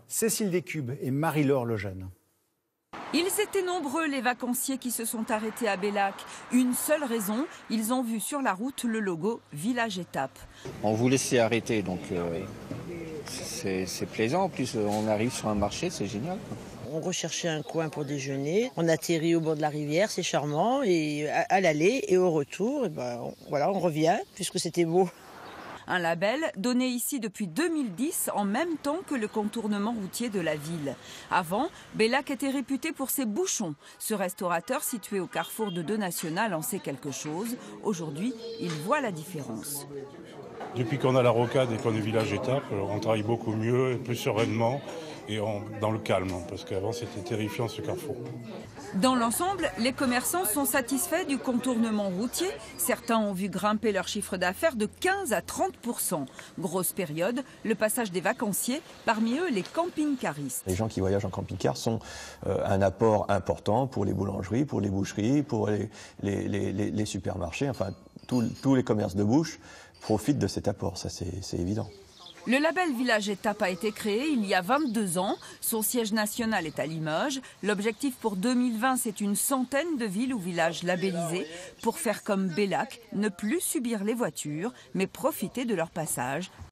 Cécile Descubes et Marie-Laure Lejeune. Ils étaient nombreux les vacanciers qui se sont arrêtés à Bellac. Une seule raison, ils ont vu sur la route le logo Village Étape. On voulait s'y arrêter, donc c'est plaisant. En plus, on arrive sur un marché, c'est génial. On recherchait un coin pour déjeuner. On atterrit au bord de la rivière, c'est charmant. Et à l'aller et au retour, voilà, on revient puisque c'était beau. Un label donné ici depuis 2010 en même temps que le contournement routier de la ville. Avant, Bellac était réputé pour ses bouchons. Ce restaurateur situé au carrefour de deux nationales en sait quelque chose. Aujourd'hui, il voit la différence. Depuis qu'on a la rocade et qu'on est Village Étape, on travaille beaucoup mieux, plus sereinement et dans le calme, parce qu'avant c'était terrifiant ce carrefour. Dans l'ensemble, les commerçants sont satisfaits du contournement routier. Certains ont vu grimper leur chiffre d'affaires de 15 à 30%. Grosse période, le passage des vacanciers, parmi eux les camping-caristes. Les gens qui voyagent en camping-car sont un apport important pour les boulangeries, pour les boucheries, pour les supermarchés, enfin tous les commerces de bouche profitent de cet apport, ça c'est évident. Le label Village Étape a été créé il y a 22 ans. Son siège national est à Limoges. L'objectif pour 2020, c'est une centaine de villes ou villages labellisés pour faire comme Bellac, ne plus subir les voitures, mais profiter de leur passage.